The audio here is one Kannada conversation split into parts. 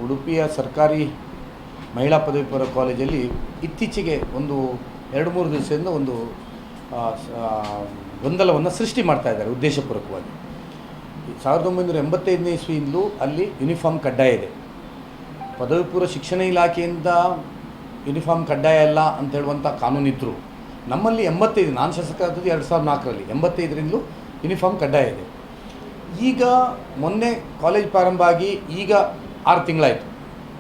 ಉಡುಪಿಯ ಸರ್ಕಾರಿ ಮಹಿಳಾ ಪದವಿ ಪೂರ್ವ ಕಾಲೇಜಲ್ಲಿ ಇತ್ತೀಚೆಗೆ ಒಂದು 2-3 ದಿವಸದಿಂದ ಒಂದು ಗೊಂದಲವನ್ನು ಸೃಷ್ಟಿ ಮಾಡ್ತಾ ಇದ್ದಾರೆ ಉದ್ದೇಶಪೂರ್ವಕವಾಗಿ. 1985ನೇ ಇಸ್ವಿಯಿಂದಲೂ ಅಲ್ಲಿ ಯೂನಿಫಾರ್ಮ್ ಕಡ್ಡಾಯ ಇದೆ. ಪದವಿ ಪೂರ್ವ ಶಿಕ್ಷಣ ಇಲಾಖೆಯಿಂದ ಯೂನಿಫಾರ್ಮ್ ಕಡ್ಡಾಯ ಇಲ್ಲ ಅಂತ ಹೇಳುವಂಥ ಕಾನೂನಿದ್ದರು ನಮ್ಮಲ್ಲಿ 85, ನಾನು ಶಾಸಕ ಆದದ್ದು 2004ರಲ್ಲಿ, 85ರಿಂದಲೂ ಯೂನಿಫಾರ್ಮ್ ಕಡ್ಡಾಯ ಇದೆ. ಈಗ ಮೊನ್ನೆ ಕಾಲೇಜ್ ಪ್ರಾರಂಭ ಆಗಿ ಈಗ 6 ತಿಂಗಳಾಯಿತು.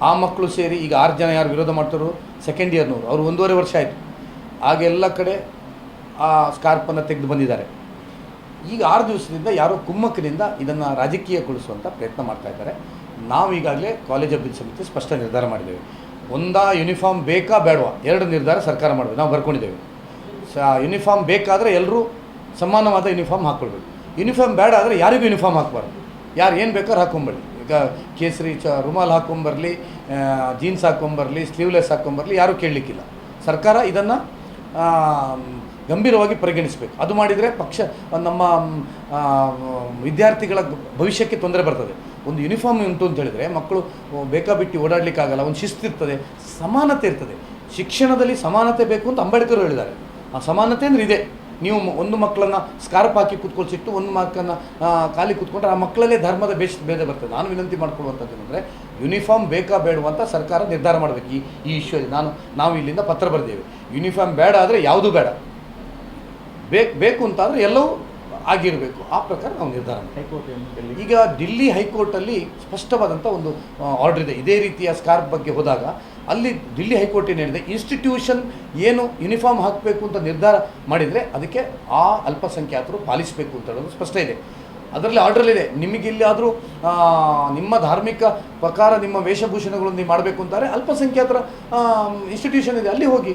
ಆ ಮಕ್ಕಳು ಸೇರಿ ಈಗ 6 ಜನ ಯಾರು ವಿರೋಧ ಮಾಡ್ತಾರೋ ಸೆಕೆಂಡ್ ಇಯರ್ನವರು, ಅವರು 1.5 ವರ್ಷ ಆಯಿತು. ಆಗ ಎಲ್ಲ ಕಡೆ ಆ ಸ್ಕಾರ್ಪನ್ನು ತೆಗೆದು ಬಂದಿದ್ದಾರೆ. ಈಗ 6 ದಿವಸದಿಂದ ಯಾರೋ ಕುಮ್ಮಕ್ಕಿನಿಂದ ಇದನ್ನು ರಾಜಕೀಯಗೊಳಿಸುವಂಥ ಪ್ರಯತ್ನ ಮಾಡ್ತಾ ಇದ್ದಾರೆ. ನಾವು ಈಗಾಗಲೇ ಕಾಲೇಜ್ ಅಭಿವೃದ್ಧಿ ಸಮಿತಿ ಸ್ಪಷ್ಟ ನಿರ್ಧಾರ ಮಾಡಿದ್ದೇವೆ. ಒಂದಾ ಯೂನಿಫಾರ್ಮ್ ಬೇಕಾ ಬೇಡವಾ 2 ನಿರ್ಧಾರ ಸರ್ಕಾರ ಮಾಡಬೇಕು. ನಾವು ಬರ್ಕೊಂಡಿದ್ದೇವೆ. ಯೂನಿಫಾರ್ಮ್ ಬೇಕಾದರೆ ಎಲ್ಲರೂ ಸಮಾನವಾದ ಯೂನಿಫಾರ್ಮ್ ಹಾಕ್ಕೊಳ್ಬೇಕು. ಯೂನಿಫಾರ್ಮ್ ಬೇಡ ಆದರೆ ಯಾರಿಗೂ ಯೂನಿಫಾರ್ಮ್ ಹಾಕ್ಬಾರ್ದು. ಯಾರು ಏನು ಬೇಕಾದ್ರೂ ಹಾಕ್ಕೊಂಬರ್ಲಿ. ಈಗ ಕೇಸರಿ ರುಮಾಲ್ ಹಾಕ್ಕೊಂಬರಲಿ, ಜೀನ್ಸ್ ಹಾಕ್ಕೊಂಬರಲಿ, ಸ್ಲೀವ್ಲೆಸ್ ಹಾಕ್ಕೊಂಬರಲಿ, ಯಾರೂ ಕೇಳಲಿಕ್ಕಿಲ್ಲ. ಸರ್ಕಾರ ಇದನ್ನು ಗಂಭೀರವಾಗಿ ಪರಿಗಣಿಸಬೇಕು. ಅದು ಮಾಡಿದರೆ ನಮ್ಮ ವಿದ್ಯಾರ್ಥಿಗಳ ಭವಿಷ್ಯಕ್ಕೆ ತೊಂದರೆ ಬರ್ತದೆ. ಒಂದು ಯೂನಿಫಾರ್ಮ್ ಉಂಟು ಅಂತ ಹೇಳಿದರೆ ಮಕ್ಕಳು ಬೇಕಾಬಿಟ್ಟು ಓಡಾಡಲಿಕ್ಕಾಗಲ್ಲ. ಒಂದು ಶಿಸ್ತಿರ್ತದೆ, ಸಮಾನತೆ ಇರ್ತದೆ. ಶಿಕ್ಷಣದಲ್ಲಿ ಸಮಾನತೆ ಬೇಕು ಅಂತ ಅಂಬೇಡ್ಕರ್ ಹೇಳಿದ್ದಾರೆ. ಆ ಸಮಾನತೆ ಅಂದರೆ ಇದೆ. ನೀವು ಒಂದು ಮಕ್ಕಳನ್ನು ಸ್ಕಾರ್ಪ್ ಹಾಕಿ ಕೂತ್ಕೊಳ್ಸಿಟ್ಟು ಒಂದು ಮಕ್ಕಳನ್ನು ಖಾಲಿ ಕೂತ್ಕೊಂಡ್ರೆ ಆ ಮಕ್ಕಳಲ್ಲೇ ಧರ್ಮದ ಭೇದ ಬರ್ತದೆ. ನಾನು ವಿನಂತಿ ಮಾಡ್ಕೊಳ್ಳುವಂಥದ್ದು ಏನಂದರೆ ಯೂನಿಫಾರ್ಮ್ ಬೇಕಾ ಬೇಡವಂತ ಸರ್ಕಾರ ನಿರ್ಧಾರ ಮಾಡಬೇಕು. ಈ ಇಶ್ಯೂಲ್ಲಿ ನಾವು ಇಲ್ಲಿಂದ ಪತ್ರ ಬರೆದೇವೆ. ಯೂನಿಫಾರ್ಮ್ ಬೇಡ ಆದರೆ ಯಾವುದೂ ಬೇಡ, ಬೇಕು ಅಂತಾದರೆ ಎಲ್ಲವೂ ಆಗಿರಬೇಕು. ಆ ಪ್ರಕಾರ ನಾವು ನಿರ್ಧಾರ ಮಾಡ್ತೀವಿ. ಈಗ ದಿಲ್ಲಿ ಹೈಕೋರ್ಟಲ್ಲಿ ಸ್ಪಷ್ಟವಾದಂಥ ಒಂದು ಆರ್ಡರ್ ಇದೆ. ಇದೇ ರೀತಿಯ ಸ್ಕಾರ್ಪ್ ಬಗ್ಗೆ ಹೋದಾಗ ಅಲ್ಲಿ ದಿಲ್ಲಿ ಹೈಕೋರ್ಟ್ ಏನು ಹೇಳಿದೆ, ಇನ್ಸ್ಟಿಟ್ಯೂಷನ್ ಏನು ಯೂನಿಫಾರ್ಮ್ ಹಾಕಬೇಕು ಅಂತ ನಿರ್ಧಾರ ಮಾಡಿದರೆ ಅದಕ್ಕೆ ಆ ಅಲ್ಪಸಂಖ್ಯಾತರು ಪಾಲಿಸಬೇಕು ಅಂತ ಹೇಳೋದು ಸ್ಪಷ್ಟ ಇದೆ. ಅದರಲ್ಲಿ ಆರ್ಡ್ರಲ್ಲಿದೆ. ನಿಮಗಿಲ್ಲಾದರೂ ನಿಮ್ಮ ಧಾರ್ಮಿಕ ಪ್ರಕಾರ ನಿಮ್ಮ ವೇಷಭೂಷಣಗಳನ್ನು ನೀವು ಮಾಡಬೇಕು ಅಂತಾರೆ ಅಲ್ಪಸಂಖ್ಯಾತರ ಇನ್ಸ್ಟಿಟ್ಯೂಷನ್ ಇದೆ, ಅಲ್ಲಿ ಹೋಗಿ.